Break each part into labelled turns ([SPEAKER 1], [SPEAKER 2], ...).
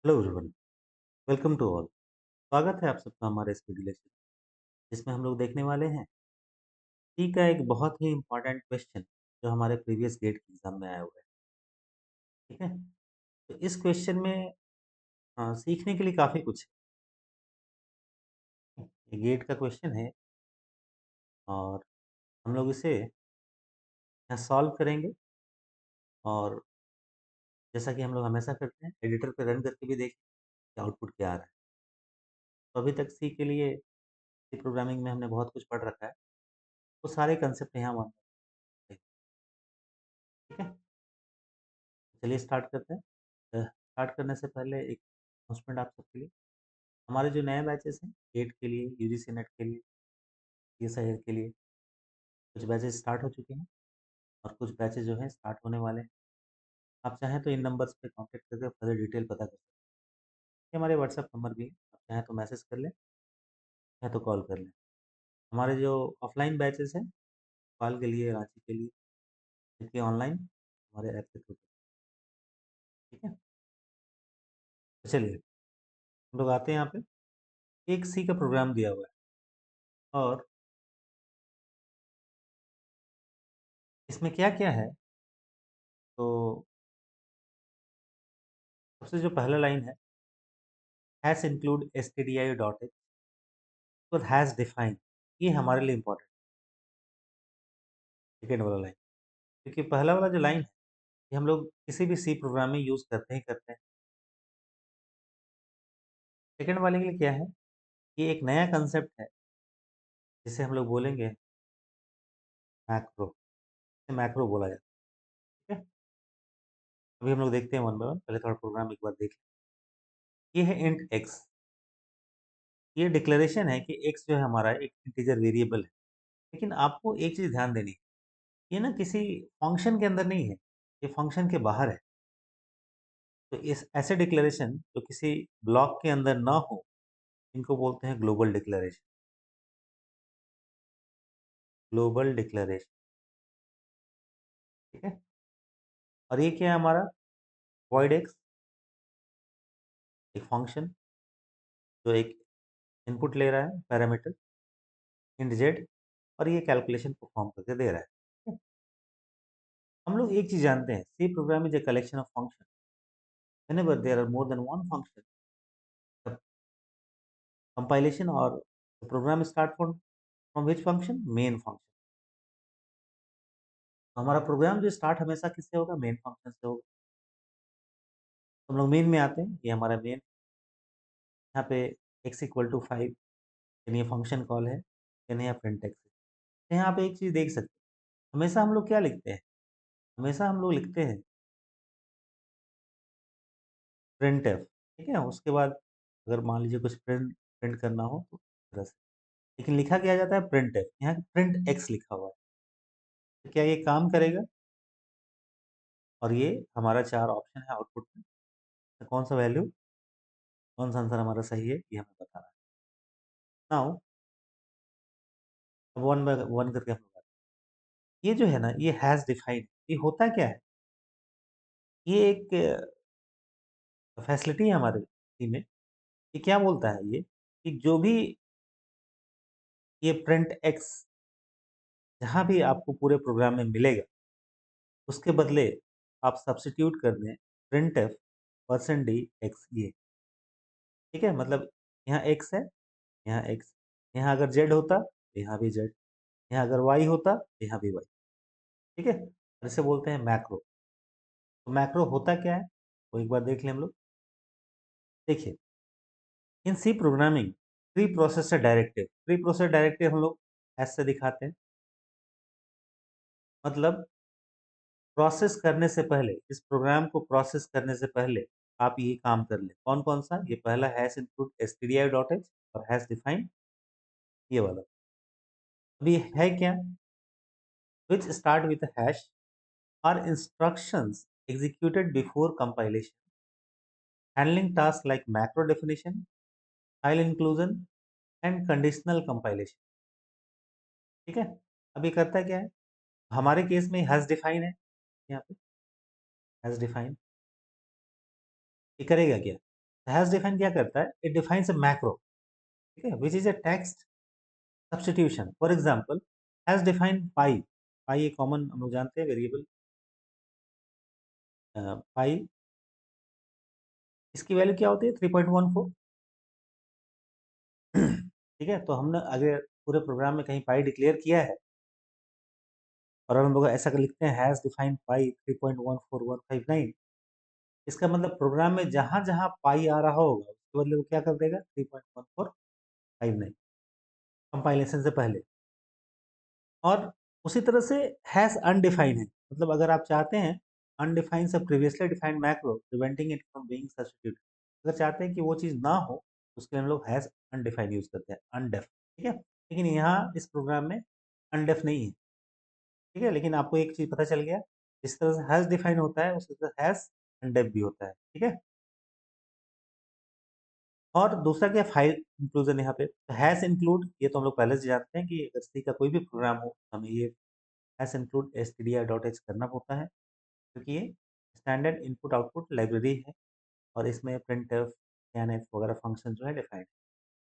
[SPEAKER 1] Hello everyone, welcome to all. स्वागत है आप सबका हमारे इस वीडियो लेक्चर जिसमें हम लोग देखने वाले हैं सी का एक बहुत ही इम्पोर्टेंट क्वेश्चन जो हमारे प्रीवियस गेट के एग्जाम में आया हुआ है। ठीक है, तो इस क्वेश्चन में सीखने के लिए काफ़ी कुछ है। ये गेट का क्वेश्चन है और हम लोग इसे यहाँ सॉल्व करेंगे और जैसा कि हम लोग हमेशा करते हैं एडिटर पे रन करके भी देखें कि आउटपुट क्या आ रहा है। तो अभी तक सी के लिए सी प्रोग्रामिंग में हमने बहुत कुछ पढ़ रखा है, वो सारे कंसेप्ट यहाँ वहाँ ठीक है। चलिए स्टार्ट करते हैं। स्टार्ट करने से पहले एक अनाउंसमेंट आप सबके लिए, हमारे जो नए बैचेस हैं गेट के लिए, यूजीसी नेट के लिए, पीएसआईआर के लिए कुछ बैचेस स्टार्ट हो चुके हैं और कुछ बैचेस जो हैं स्टार्ट होने वाले हैं। आप चाहें तो इन नंबर्स पे कांटेक्ट करके फर्दर डिटेल पता कर सकते हैं। ये हमारे व्हाट्सएप नंबर भी है, आप चाहें तो मैसेज कर लें, चाहे तो कॉल कर लें। हमारे जो ऑफलाइन बैचेस हैं भोपाल के लिए, रांची के लिए, देखिए ऑनलाइन हमारे ऐप के थ्रू। ठीक है, तो चलिए हम लोग आते हैं यहाँ पे। एक सी का प्रोग्राम दिया हुआ है और इसमें क्या क्या है, तो सबसे जो पहला लाइन है hash include stdio dot h और हैश डिफाइन, ये हमारे लिए इंपॉर्टेंट सेकेंड वाला लाइन, क्योंकि पहला वाला जो लाइन है ये हम लोग किसी भी सी प्रोग्राम में यूज करते ही करते हैं। सेकेंड वाले के लिए क्या है, ये एक नया कंसेप्ट है जिसे हम लोग बोलेंगे मैक्रो, मैक्रो बोला जाता है। ठीक है, अभी हम लोग देखते हैं वन बाय वन, पहले थोड़ा प्रोग्राम एक बार देख लें। ये है इंट एक्स, ये डिक्लेरेशन है कि एक्स जो है हमारा एक इंटीजर वेरिएबल है। लेकिन आपको एक चीज ध्यान देनी है, ये ना किसी फंक्शन के अंदर नहीं है, ये फंक्शन के बाहर है। तो इस ऐसे डिक्लेरेशन जो किसी ब्लॉक के अंदर ना हो, इनको बोलते हैं ग्लोबल डिक्लेरेशन। ग्लोबल डिक्लेरेशन, ठीक है। और ये क्या है हमारा void x, एक फंक्शन जो एक इनपुट ले रहा है पैरामीटर int z और ये कैलकुलेशन परफॉर्म करके दे रहा है। ठीक है? हम लोग एक चीज जानते हैं, C program is a collection of function. whenever there are more than one function, the compilation or the program start from which function, main function। तो हमारा प्रोग्राम जो स्टार्ट हमेशा किससे होगा, मेन फंक्शन से होगा। तो हम लोग मेन में आते हैं, ये हमारा मेन, यहाँ पे x इक्वल टू 5 यानी ये फंक्शन कॉल है, यानी यहाँ प्रिंट एक्स है। यहाँ पे एक चीज देख सकते हैं, हमेशा हम लोग क्या लिखते हैं, हमेशा हम लोग लिखते हैं प्रिंट एफ। ठीक है, उसके बाद अगर मान लीजिए कुछ प्रिंट प्रिंट करना हो तो इस तरह से, लेकिन लिखा क्या जाता है प्रिंट एफ, यहाँ प्रिंट एक्स लिखा हुआ है। तो क्या ये काम करेगा, और ये हमारा चार ऑप्शन है आउटपुट में, तो कौन सा वैल्यू, कौन सा आंसर हमारा सही है ये हमें बता रहा है। नाउ वन बाय वन करके हम लोग आते हैं। ये जो है ना, ये हैज डिफाइंड, ये होता क्या है, ये एक फैसिलिटी है हमारे टीम में। ये क्या बोलता है ये, कि जो भी ये प्रिंट एक्स जहाँ भी आपको पूरे प्रोग्राम में मिलेगा, उसके बदले आप सब्स्टिट्यूट कर दें print F percent D x ये। ठीक है, मतलब यहाँ एक्स है, यहाँ एक्स, यहाँ अगर जेड होता तो यहाँ भी जेड, यहाँ अगर वाई होता तो यहाँ भी वाई। ठीक है, और इसे बोलते हैं मैक्रो। तो मैक्रो होता क्या है वो एक बार देख लें हम लोग। देखिए, in C programming preprocessor directive, preprocessor directive हम लोग ऐसे दिखाते हैं, मतलब प्रोसेस करने से पहले, इस प्रोग्राम को प्रोसेस करने से पहले आप ये काम कर लें। कौन कौन सा, ये पहला hash input stdio dot h और हैश डिफाइन, ये वाला। अभी है क्या, which start with hash are instructions executed before compilation, handling task like macro definition, file inclusion and conditional compilation. ठीक है, अभी करता क्या है, हमारे केस में हैश डिफाइन है, यहाँ पे हैश डिफाइन ये करेगा क्या, हैश डिफाइन क्या करता है? इट डिफाइंस अ मैक्रो, ठीक है, which is a text substitution. For example, hash define pi. Pi एक कॉमन हम लोग जानते हैं वेरिएबल। पाई, इसकी वैल्यू क्या होती है? 3.14। ठीक है, तो हमने अगर पूरे प्रोग्राम में कहीं पाई डिक्लेयर किया है और हम लोग ऐसा कर लिखते हैं हैश डिफाइन पाई 3.14159, इसका मतलब प्रोग्राम में जहां जहां पाई आ रहा होगा उसके बदले वो क्या कर देगा? 3.1459, कंपाइलेशन से पहले। और उसी तरह से हैश अनडिफाइन है, मतलब अगर आप चाहते हैं अनडिफाइन से previously defined macro preventing it from being substituted, अगर चाहते हैं कि वो चीज़ ना हो तो उसके लिए हम लोग हैश अनडिफाइन यूज करते हैं, अनडेफ। ठीक है, लेकिन यहाँ इस प्रोग्राम में अनडेफ नहीं है। ठीक है, लेकिन आपको एक चीज़ पता चल गया, जिस तरह से हैश डिफाइन होता है उसी तरह हैश अनडेफ भी होता है। ठीक है, और दूसरा क्या? File inclusion. यहाँ पे हैश इंक्लूड, ये तो हम लोग पहले से जानते हैं कि अगर सी का कोई भी प्रोग्राम हो हमें ये हैश इंक्लूड stdio.h करना होता है, क्योंकि ये स्टैंडर्ड इनपुट आउटपुट लाइब्रेरी है और इसमें प्रिंटफ, स्कैनफ वगैरह फंक्शन जो है डिफाइंड।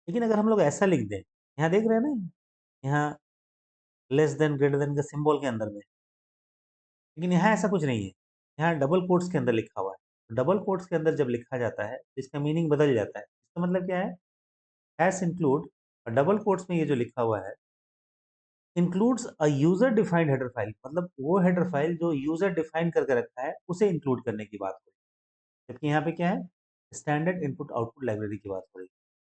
[SPEAKER 1] लेकिन अगर हम लोग ऐसा लिख दें, यहाँ देख रहे हैं ना, यहाँ लेस देन ग्रेटर देन का सिंबल के अंदर में, लेकिन यहाँ ऐसा कुछ नहीं है, यहाँ डबल कोट्स के अंदर लिखा हुआ है। डबल कोट्स के अंदर जब लिखा जाता है तो इसका मीनिंग बदल जाता है। इसका मतलब क्या है? हैश इंक्लूड, डबल कोट्स में ये जो लिखा हुआ है, includes a user defined header file, मतलब वो हेडर फाइल जो यूजर डिफाइन करके रखा है उसे इंक्लूड करने की बात हो रही है। जबकि यहाँ पे क्या है? स्टैंडर्ड इनपुट आउटपुट लाइब्रेरी की बात हो रही है।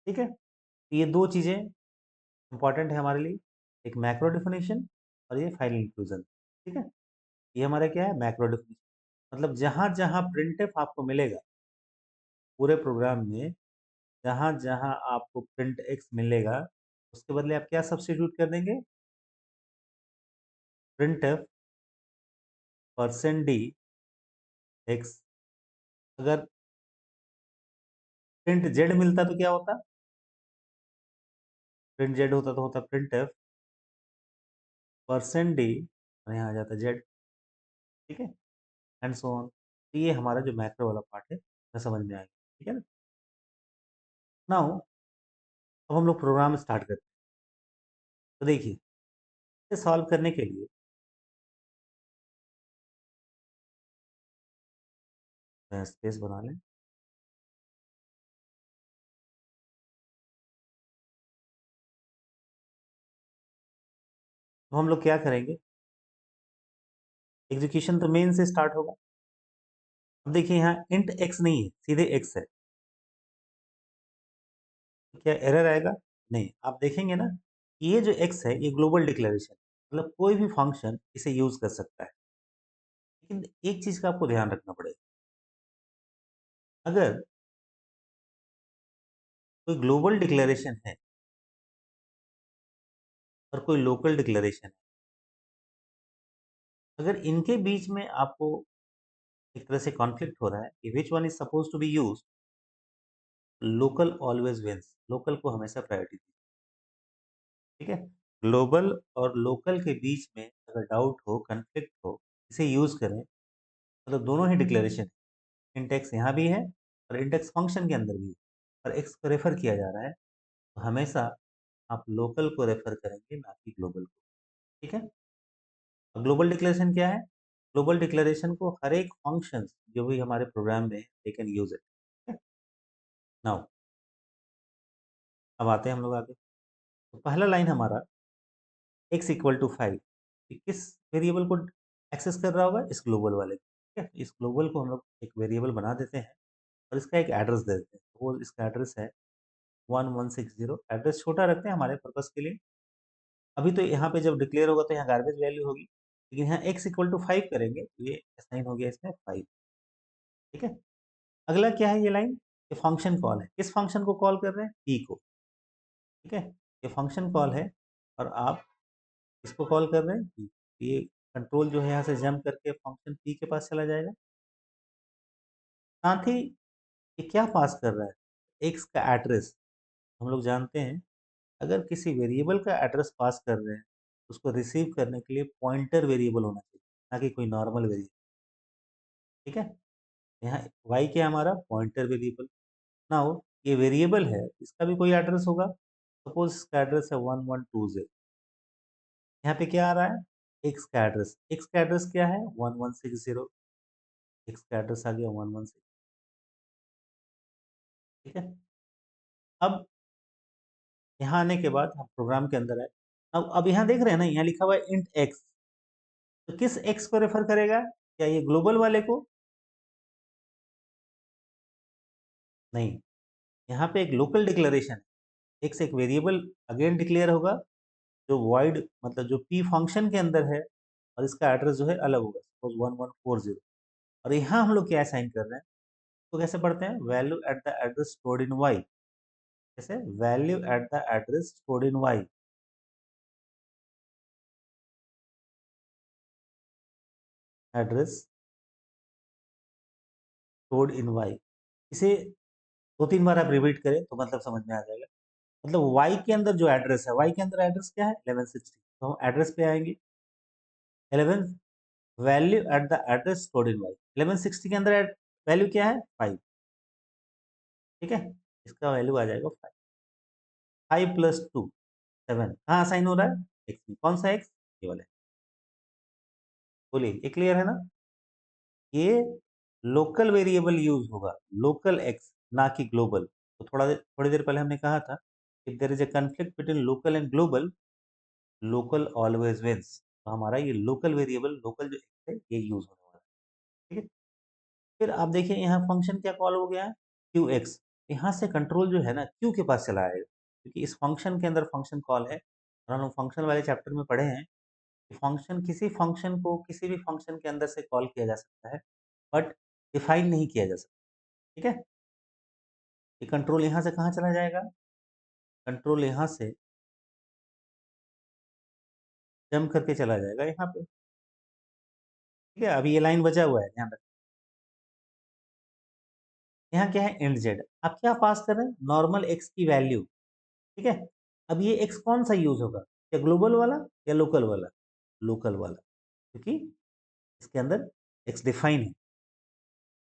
[SPEAKER 1] ठीक है, तो ये दो चीजें इंपॉर्टेंट है हमारे लिए, एक मैक्रो डिफिनेशन और ये फाइल इंक्लूजन। ठीक है, ये हमारा क्या है? मैक्रो डिफिनेशन, मतलब जहां जहां प्रिंटफ आपको मिलेगा पूरे प्रोग्राम में, जहां जहां आपको प्रिंट एक्स मिलेगा उसके बदले आप क्या सब्स्टिट्यूट कर देंगे? Printf %d x. अगर प्रिंट जेड मिलता तो क्या होता? प्रिंट जेड होता तो होता प्रिंट एफ %d और यहाँ आ जाता जेड। ठीक है, एंड सो ऑन। तो ये हमारा जो मैक्रो वाला पार्ट है मैं समझ में आ गया। ठीक है ना? नाउ अब हम लोग प्रोग्राम स्टार्ट करते हैं। तो देखिए, इसे सॉल्व करने के लिए स्पेस बना लें। तो हम लोग क्या करेंगे? एग्जीक्यूशन तो मेन से स्टार्ट होगा। अब देखिए, यहाँ इंट एक्स नहीं है, सीधे एक्स है, तो क्या एरर आएगा? नहीं। आप देखेंगे ना, ये जो एक्स है ये ग्लोबल डिक्लेरेशन, मतलब कोई भी फंक्शन इसे यूज कर सकता है। लेकिन एक चीज का आपको ध्यान रखना पड़ेगा, अगर कोई ग्लोबल डिक्लेरेशन है और कोई लोकल डिक्लेरेशन है, अगर इनके बीच में आपको एक तरह से कॉन्फ्लिक्ट हो रहा है कि which one is suppose to be use, local always wins, local को हमेशा प्रायोरिटी दी। ठीक है, ग्लोबल और लोकल के बीच में अगर डाउट हो, कॉन्फ्लिक्ट हो, इसे यूज करें, मतलब दोनों ही डिक्लेरेशन, इंटेक्स यहाँ भी है और इंटेक्स फंक्शन के अंदर भी है, और एक्स को रेफर किया जा रहा है, तो हमेशा आप लोकल को रेफर करेंगे, ना कि ग्लोबल को। ठीक है, ग्लोबल डिक्लेरेशन क्या है? ग्लोबल डिक्लेरेशन को हर एक फंक्शन जो भी हमारे प्रोग्राम में they can use it. Now अब आते हैं हम लोग आगे। तो पहला लाइन हमारा x इक्वल टू 5, किस वेरिएबल को एक्सेस कर रहा होगा? इस ग्लोबल वाले को। ठीक है, इस ग्लोबल को हम लोग एक वेरिएबल बना देते हैं और इसका एक एड्रेस दे देते हैं। वो इसका एड्रेस है 1160। एड्रेस छोटा रखते हैं हमारे पर्पस के लिए। अभी तो यहाँ पे जब डिक्लेयर होगा तो यहाँ गार्बेज वैल्यू होगी, लेकिन यहाँ x इक्वल टू 5 करेंगे तो ये असाइन हो गया इसमें 5। ठीक है, अगला क्या है? ये लाइन, ये फंक्शन कॉल है। किस फंक्शन को कॉल कर रहे हैं? p को। ठीक है, ये फंक्शन कॉल है और आप इसको कॉल कर रहे हैं p। ये कंट्रोल जो है यहाँ से जंप करके फंक्शन p के पास चला जाएगा। साथ ही ये क्या पास कर रहा है? x का एड्रेस। हम लोग जानते हैं, अगर किसी वेरिएबल का एड्रेस पास कर रहे हैं उसको रिसीव करने के लिए पॉइंटर वेरिएबल होना चाहिए, ना कि कोई नॉर्मल वेरिएबल। ठीक है, यहाँ y क्या है? हमारा पॉइंटर वेरिएबल। नाउ ये वेरिएबल है, इसका भी कोई एड्रेस होगा। सपोज इसका एड्रेस है 1120। यहाँ पे क्या आ रहा है? एक्स का एड्रेस। एक्स का एड्रेस क्या है? 1160। एक्स का एड्रेस आ गया 116। ठीक है। अब यहाँ आने के बाद हम प्रोग्राम के अंदर आए। अब यहाँ देख रहे हैं ना, यहाँ लिखा हुआ है इंट एक्स। तो किस एक्स को रेफर करेगा? क्या ये ग्लोबल वाले को? नहीं, यहाँ पे एक लोकल डिक्लेरेशन है। एक्स एक वेरिएबल अगेन डिक्लेयर होगा, जो वॉइड मतलब जो पी फंक्शन के अंदर है, और इसका एड्रेस जो है अलग होगा, सपोज 1140। और यहाँ हम लोग क्या असाइन कर रहे हैं? तो कैसे पढ़ते हैं? Value at the address stored in Y. कैसे? Value at the address stored in Y. Address stored in Y. इसे दो तीन बार आप रिपीट करें तो मतलब समझ में आ जाएगा। मतलब वाई के अंदर जो एड्रेस है, वाई के अंदर एड्रेस क्या है? 1160। तो हम एड्रेस पे आएंगे। 11 value at the address stored in Y. 1160 के अंदर वैल्यू क्या है? 5। ठीक है, इसका वैल्यू आ जाएगा 5। 5 प्लस 2 7। कहाँ साइन हो रहा है? एक्स में। कौन सा एक्स? ये वाला। बोलिए, ये क्लियर है ना? ये लोकल वेरिएबल यूज होगा, लोकल एक्स, ना कि ग्लोबल। तो थोड़ी देर पहले हमने कहा था, if there is a conflict between local and global, local always wins. तो हमारा ये लोकल वेरिएबल, लोकल जो एक्स है, ये यूज होने वाला है। ठीक है। फिर आप देखिए यहाँ फंक्शन क्या कॉल हो गया है? Q x. यहाँ से कंट्रोल जो है ना, क्यू के पास चला आएगा, क्योंकि इस फंक्शन के अंदर फंक्शन कॉल है। और हम लोग फंक्शन वाले चैप्टर में पढ़े हैं कि फंक्शन, किसी फंक्शन को किसी भी फंक्शन के अंदर से कॉल किया जा सकता है, बट डिफाइन नहीं किया जा सकता। ठीक है। ये कंट्रोल यहाँ से कहाँ चला जाएगा? कंट्रोल यहाँ से जंप करके चला जाएगा यहाँ पे। ठीक है, अभी ये लाइन बचा हुआ है, ध्यान रखें। यहाँ क्या है? And Z. आप क्या पास कर रहे हैं? नॉर्मल एक्स की वैल्यू। ठीक है। अब ये एक्स कौन सा यूज होगा? या ग्लोबल वाला या लोकल वाला? लोकल वाला, क्योंकि इसके अंदर एक्स डिफाइन है।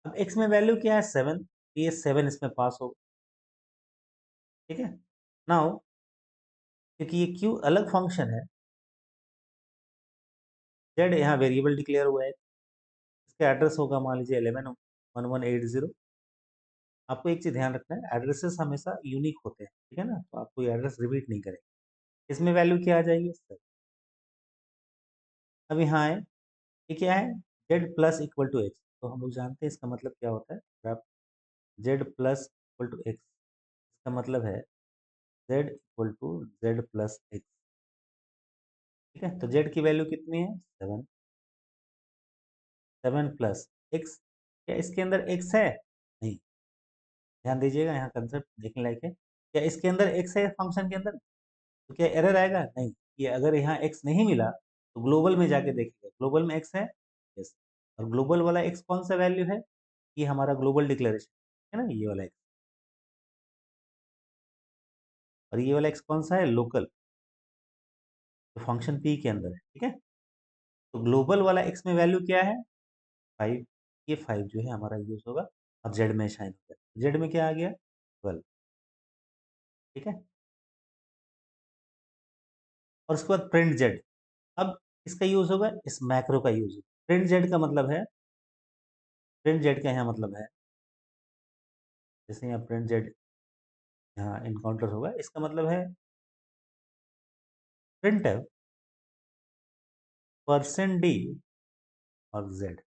[SPEAKER 1] अब एक्स में वैल्यू क्या है? 7। ये 7 इसमें पास होगा। ठीक है। नाउ क्योंकि ये क्यू अलग फंक्शन है, जेड यहाँ वेरिएबल डिक्लेयर हुआ है। इसका एड्रेस होगा मान लीजिए 111180। आपको एक चीज ध्यान रखना है, एड्रेसेस हमेशा यूनिक होते हैं। ठीक है ना, तो आप कोई एड्रेस रिपीट नहीं करेंगे। इसमें वैल्यू क्या आ जाएगी? सर, अब यहाँ आए, ये क्या है? Z plus equal to X. तो हम लोग जानते हैं इसका मतलब क्या होता है। अगर आप Z plus equal to X, इसका मतलब है Z equal to Z plus X. ठीक है, तो जेड की वैल्यू कितनी है? 7। 7 प्लस एक्स। क्या इसके अंदर एक्स है? नहीं। ध्यान दीजिएगा, यहाँ कंसेप्ट देखने लायक है। क्या इसके अंदर एक्स है फंक्शन के अंदर? तो क्या एरर आएगा? नहीं। ये अगर यहाँ एक्स नहीं मिला तो ग्लोबल में जाके देखिएगा, ग्लोबल में एक्स है। यस। और ग्लोबल वाला एक्स कौन सा वैल्यू है? ये हमारा ग्लोबल डिक्लेरेशन है ना, ये वाला एक्स। और ये वाला एक्स कौन सा है? लोकल, तो फंक्शन पी के अंदर है। ठीक है। तो ग्लोबल वाला एक्स में वैल्यू क्या है? 5। ये 5 जो है हमारा यूज होगा। अब जेड में शाइन हो गया। जेड में क्या आ गया? 12। ठीक है। और उसके बाद प्रिंट जेड। अब इसका यूज होगा, इस मैक्रो का यूज होगा। प्रिंट जेड का मतलब है, प्रिंट जेड का यहाँ मतलब है, जैसे यहाँ प्रिंट जेड यहाँ इनकाउंटर होगा, इसका मतलब है प्रिंट परसेंट डी और जेड।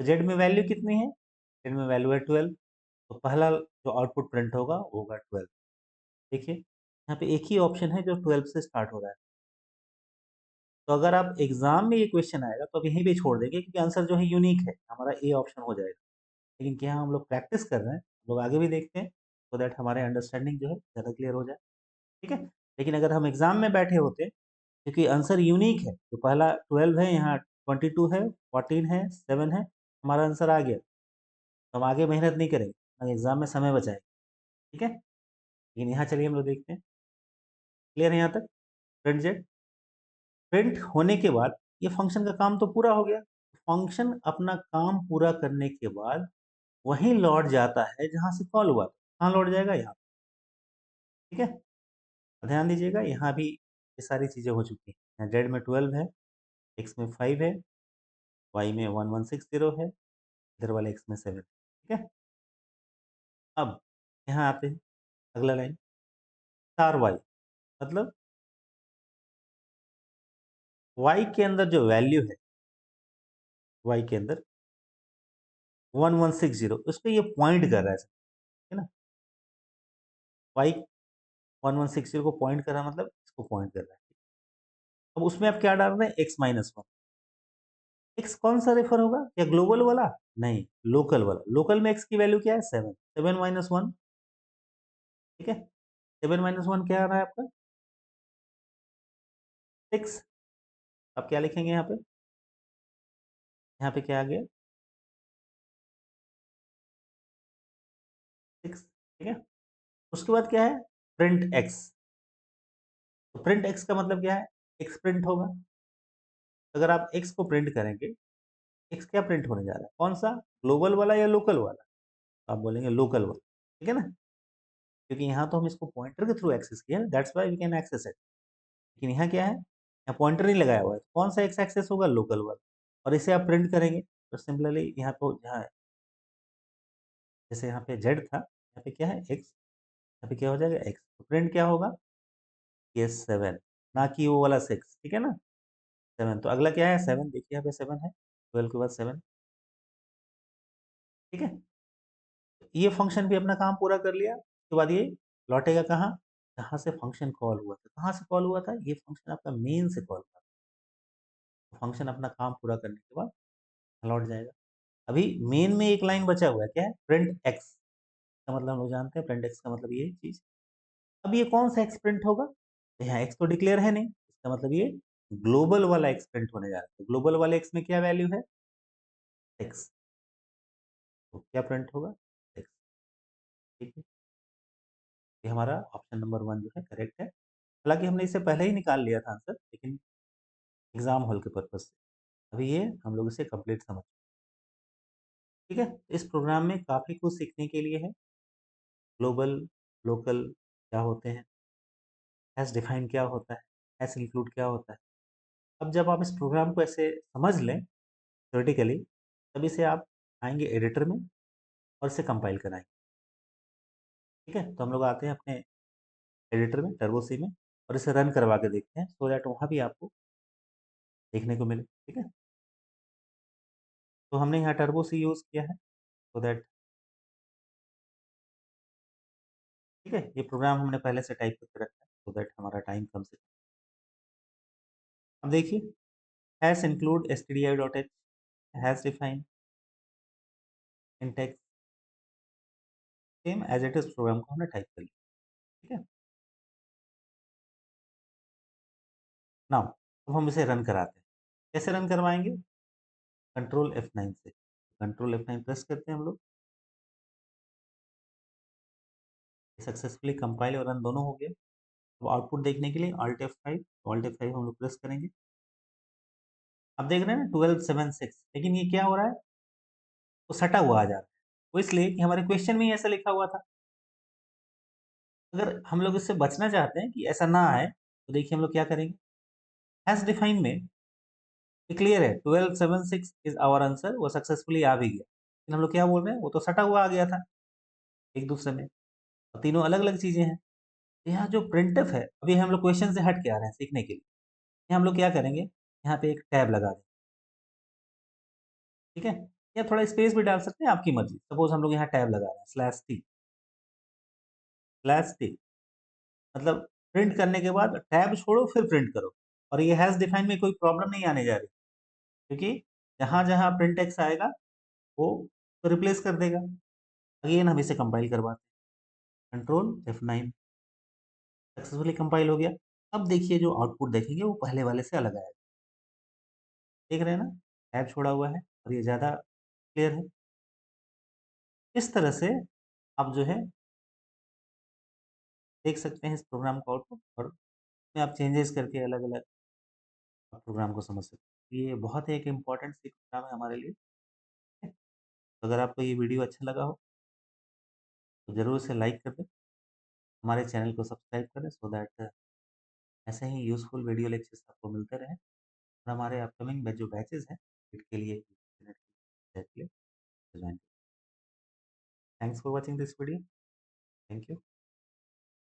[SPEAKER 1] तो जेड में वैल्यू कितनी है? जेड में वैल्यू है 12। तो पहला जो आउटपुट प्रिंट होगा वो होगा 12। देखिए यहाँ पे एक ही ऑप्शन है जो 12 से स्टार्ट हो रहा है। तो अगर आप एग्जाम में ये क्वेश्चन आएगा तो आप यहीं पे छोड़ देंगे, क्योंकि आंसर जो है यूनिक है, हमारा ए ऑप्शन हो जाएगा। लेकिन क्या हम लोग प्रैक्टिस कर रहे हैं, हम लोग आगे भी देखते हैं, सो दैट हमारे अंडरस्टैंडिंग जो है ज़्यादा क्लियर हो जाए। ठीक है। लेकिन अगर हम एग्जाम में बैठे होते, क्योंकि आंसर यूनिक है, तो पहला 12 है, यहाँ 22 है, 14 है, 7 है, हमारा आंसर आ गया। तो हम आगे मेहनत नहीं करेंगे, हम एग्जाम में समय बचाएंगे। ठीक है। लेकिन यहाँ चलिए हम लोग देखते हैं। क्लियर है यहाँ तक? प्रिंट जेड प्रिंट होने के बाद ये फंक्शन का काम तो पूरा हो गया। फंक्शन अपना काम पूरा करने के बाद वहीं लौट जाता है जहां से कॉल हुआ था। कहाँ लौट जाएगा? यहाँ। ठीक है? ध्यान दीजिएगा यहाँ भी ये सारी चीज़ें हो चुकी हैं। यहाँ जेड में 12 है, एक्स में 5 है, वाई में 1160 है, इधर वाले एक्स में 7। ठीक है? अब यहाँ आते हैं, अगला लाइन, स्टार वाई मतलब वाई के अंदर जो वैल्यू है, वाई के अंदर 1160, उस पे ये पॉइंट कर रहा है ना? वाई 1160 को पॉइंट कर रहा है, मतलब इसको पॉइंट कर रहा है। अब उसमें आप क्या डाल रहे हैं? X minus one. एक्स कौन सा रेफर होगा? क्या ग्लोबल वाला? नहीं, लोकल वाला। लोकल में एक्स की वैल्यू क्या है? 7। 7 माइनस वन। ठीक है? 7 माइनस वन क्या आ रहा है आपका? 6। आप क्या लिखेंगे यहाँ पे? यहाँ पे क्या आ गया? 6। ठीक है? उसके बाद क्या है? Print x. तो प्रिंट एक्स का मतलब क्या है? एक्स प्रिंट होगा। अगर आप एक्स को प्रिंट करेंगे, एक्स क्या प्रिंट होने जा रहा है? कौन सा? ग्लोबल वाला या लोकल वाला? तो आप बोलेंगे लोकल वाला। ठीक है ना? क्योंकि यहाँ तो हम इसको पॉइंटर के थ्रू एक्सेस किया है, that's why we can access it. लेकिन यहाँ क्या है? यहाँ पॉइंटर नहीं लगाया हुआ है, तो कौन सा एक्स एक्सेस होगा? लोकल वाला। और इसे आप प्रिंट करेंगे तो सिंपली यहाँ पे, यहाँ जैसे यहाँ पे जेड था, यहाँ पे क्या है? एक्स। यहाँ पे क्या हो जाएगा? एक्स। तो प्रिंट क्या होगा? ये 7, ना कि वो वाला 6। ठीक है ना? 7। तो अगला क्या है? 7। देखिए यहाँ पे 7 है, 12 के बाद 7। ठीक है? ये फंक्शन भी अपना काम पूरा कर लिया। उसके बाद ये लौटेगा कहाँ? जहाँ से फंक्शन कॉल हुआ था। कहाँ से कॉल हुआ था? ये फंक्शन आपका मेन से कॉल हुआ था। फंक्शन अपना काम पूरा करने के बाद लौट जाएगा। अभी मेन में एक लाइन बचा हुआ है, क्या है? प्रिंट एक्स का मतलब हम लोग जानते हैं, प्रिंट एक्स का मतलब ये चीज। अब ये कौन सा एक्स प्रिंट होगा? तो यहाँ एक्स तो डिक्लेयर है नहीं, इसका मतलब ये ग्लोबल वाला एक्स प्रिंट होने जा रहा है। तो ग्लोबल वाले एक्स में क्या वैल्यू है? एक्स। तो क्या प्रिंट होगा? एक्स। ठीक है? ये हमारा ऑप्शन नंबर 1 जो है करेक्ट है। हालांकि हमने इसे पहले ही निकाल लिया था आंसर, लेकिन एग्जाम हॉल के पर्पज से अभी ये हम लोग इसे कंप्लीट समझ। ठीक है? इस प्रोग्राम में काफ़ी कुछ सीखने के लिए है। ग्लोबल, लोकल क्या होते हैं, हैश डिफाइन क्या होता है, हैश इंक्लूड क्या होता है। अब जब आप इस प्रोग्राम को ऐसे समझ लें थ्योरेटिकली, तब इसे आप आएंगे एडिटर में और इसे कंपाइल कराएंगे। ठीक है? तो हम लोग आते हैं अपने एडिटर में, टर्बो सी में, और इसे रन करवा के देखते हैं, सो दैट वहाँ भी आपको देखने को मिले। ठीक है? तो हमने यहाँ टर्बो सी यूज़ किया है, सो दैट, ठीक है, ये प्रोग्राम हमने पहले से टाइप करके रखा है, सो दैट हमारा टाइम कम से कम। अब देखिए, hash include stdio.h, hash define, int x, same as it is program को हमने टाइप कर लिया। ठीक है? नाउ अब हम इसे रन कराते हैं। कैसे रन करवाएंगे? कंट्रोल F9 से। कंट्रोल F9 प्रेस करते हैं हम लोग, सक्सेसफुली कंपाइल और रन दोनों हो गए। अब आउटपुट देखने के लिए Alt F5, Alt F5 हम लोग प्रेस करेंगे। अब देख रहे हैं ना 1276, लेकिन ये क्या हो रहा है? वो सटा हुआ आ जा रहा है। वो इसलिए कि हमारे क्वेश्चन में ही ऐसा लिखा हुआ था। अगर हम लोग इससे बचना चाहते हैं कि ऐसा ना आए, तो देखिए हम लोग क्या करेंगे। हैश डिफाइन में क्लियर है 1276 इज आवर आंसर, वो सक्सेसफुली आ भी गया, लेकिन हम लोग क्या बोल रहे हैं? वो तो सटा हुआ आ गया था एक दूसरे में, और तीनों अलग अलग चीजें हैं। यहाँ जो प्रिंटफ है, अभी हम लोग क्वेश्चन से हट के आ रहे हैं सीखने के लिए। यहाँ हम लोग क्या करेंगे? यहाँ पे एक टैब लगा दें। ठीक है? या थोड़ा स्पेस भी डाल सकते हैं, आपकी मर्जी। सपोज हम लोग यहाँ टैब लगा रहे हैं, /t, /t मतलब प्रिंट करने के बाद टैब छोड़ो फिर प्रिंट करो। और ये हैश डिफाइन में कोई प्रॉब्लम नहीं आने जा रही, क्योंकि जहाँ जहाँ प्रिंट एक्स आएगा वो तो रिप्लेस कर देगा। अगेन हम इसे कंपाइल करवाते हैं, कंट्रोल F9, सक्सेसफुली कंपाइल हो गया। अब देखिए जो आउटपुट देखेंगे वो पहले वाले से अलग आएगा। देख रहे हैं ना? टैब छोड़ा हुआ है और ये ज़्यादा क्लियर है। इस तरह से आप जो है देख सकते हैं इस प्रोग्राम को आउटपुट, और उसमें आप चेंजेस करके अलग अलग आप प्रोग्राम को समझ सकते हैं। ये बहुत ही एक इम्पॉर्टेंट सी प्रोग्राम है हमारे लिए। ठीक है? तो अगर आपको ये वीडियो अच्छा लगा हो तो ज़रूर इसे लाइक कर दें, हमारे चैनल को सब्सक्राइब करें सो दैट ऐसे ही यूज़फुल वीडियो लेक्चर्स आपको मिलते रहें और हमारे अपकमिंग जो बैचेज़ हैं, नीट के लिए, नेट के लिए join. Thanks for watching this video. Thank you.